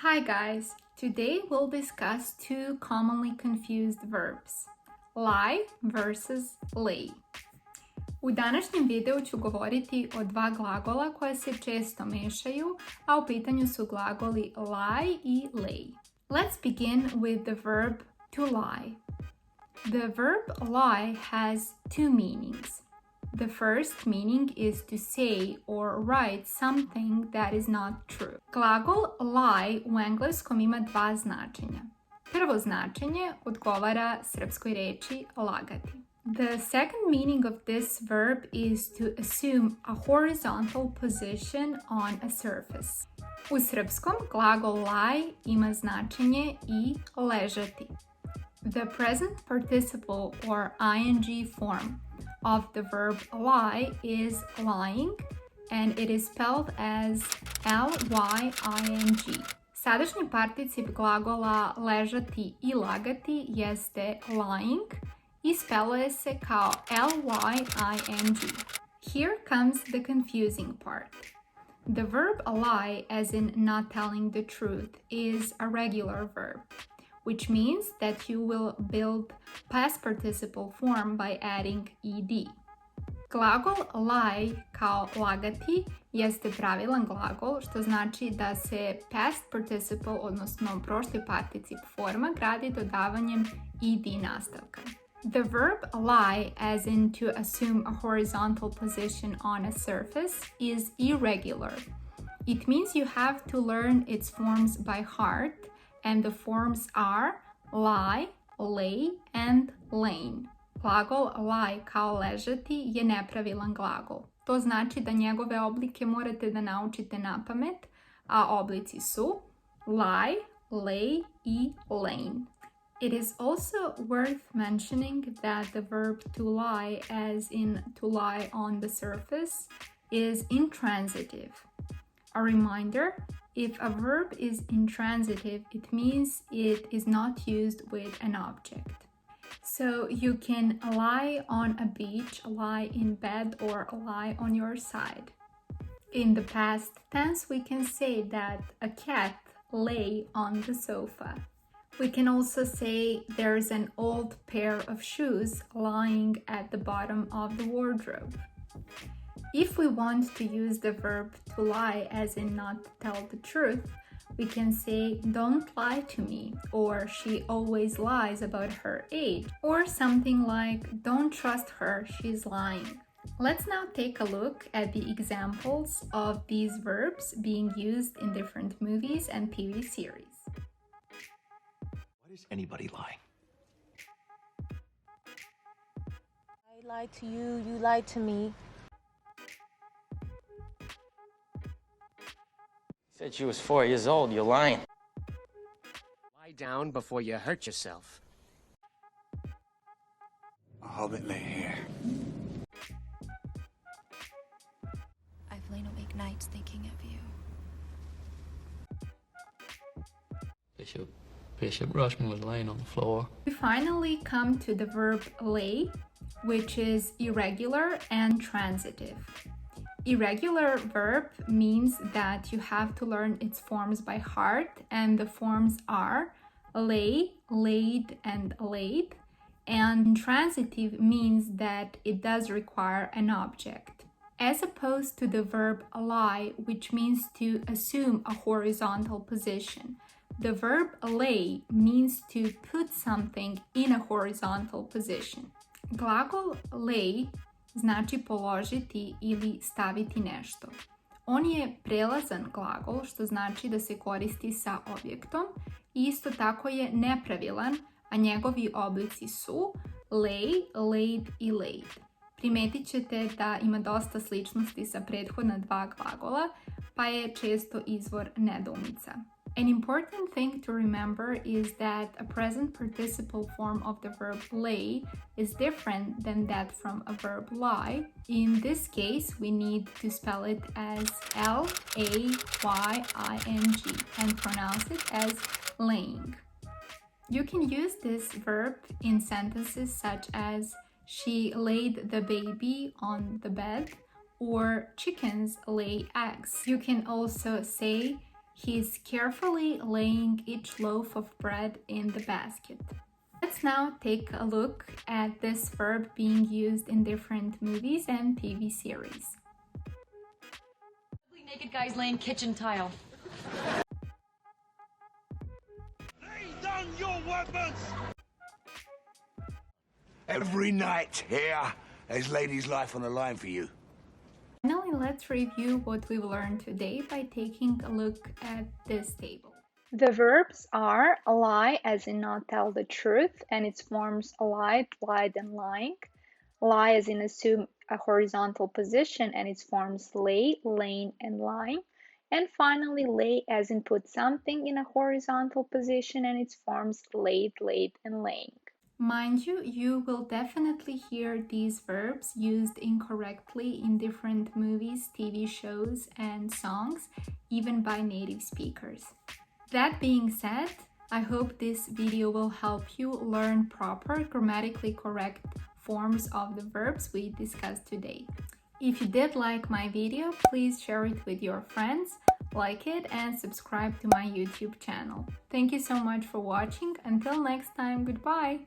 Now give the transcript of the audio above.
Hi guys! Today we'll discuss two commonly confused verbs, lie versus lay. U današnjem videu ću govoriti o dva glagola koja se često mešaju, a u pitanju su glagoli lie i lay. Let's begin with the verb to lie. The verb lie has two meanings. The first meaning is to say or write something that is not true. Glagol lie u engleskom ima dva značenja. Prvo značenje odgovara srpskoj reči lagati. The second meaning of this verb is to assume a horizontal position on a surface. U srpskom glagol lie ima značenje i ležati. The present participle or ing form of the verb lie is lying, and it is spelled as lying. Sadašnji particip glagola ležati i lagati jeste lying i speluje se kao lying. Here comes the confusing part. The verb lie, as in not telling the truth, is a regular verb, which means that you will build past participle form by adding ed. Glagol lie kao lagati jeste pravilan glagol, što znači da se past participle, odnosno prošli particip forma, gradi dodavanjem ed nastavka. The verb lie, as in to assume a horizontal position on a surface, is irregular. It means you have to learn its forms by heart, and the forms are lie, lay, and lain. Glagol lie kao ležati je nepravilan glagol. To znači da njegove oblike morate da naučite napamet, a oblici su lie, lay i lain. It is also worth mentioning that the verb to lie, as in to lie on the surface, is intransitive. A reminder, if a verb is intransitive, it means it is not used with an object. So you can lie on a beach, lie in bed, or lie on your side. In the past tense, we can say that a cat lay on the sofa. We can also say there's an old pair of shoes lying at the bottom of the wardrobe. If we want to use the verb to lie, as in not tell the truth, we can say don't lie to me, or she always lies about her age, or something like don't trust her, she's lying. Let's now take a look at the examples of these verbs being used in different movies and TV series. Why does anybody lie? I lied to you, you lied to me. Said she was 4 years old, you're lying. Lie down before you hurt yourself. A hobbit lay here. I've lain awake nights thinking of you. Bishop Rushman was laying on the floor. We finally come to the verb lay, which is irregular and transitive. Irregular verb means that you have to learn its forms by heart, and the forms are lay, laid, and laid. And transitive means that it does require an object, as opposed to the verb lie, which means to assume a horizontal position. The verb lay means to put something in a horizontal position. Glagol lay znači položiti ili staviti nešto. On je prelazan glagol, što znači da se koristi sa objektom, i isto tako je nepravilan, a njegovi oblici su lay, laid i laid. Primetit ćete da ima dosta sličnosti sa prethodna dva glagola, pa je često izvor nedoumica. An important thing to remember is that a present participle form of the verb lay is different than that from a verb lie. In this case, we need to spell it as L-A-Y-I-N-G and pronounce it as laying. You can use this verb in sentences such as she laid the baby on the bed, or chickens lay eggs. You can also say He's carefully laying each loaf of bread in the basket. Let's now take a look at this verb being used in different movies and TV series. Naked guys laying kitchen tile. Lay down your weapons! Every night here, there's ladies' life on the line for you. Finally, let's review what we've learned today by taking a look at this table. The verbs are lie, as in not tell the truth, and its forms lied, lied, and lying. Lie, as in assume a horizontal position, and its forms lay, laying, and lying. And finally, lay, as in put something in a horizontal position, and its forms laid, laid, and laying. Mind you, you will definitely hear these verbs used incorrectly in different movies, TV shows, and songs, even by native speakers. That being said, I hope this video will help you learn proper, grammatically correct forms of the verbs we discussed today. If you did like my video, please share it with your friends, like it, and subscribe to my YouTube channel. Thank you so much for watching. Until next time, goodbye!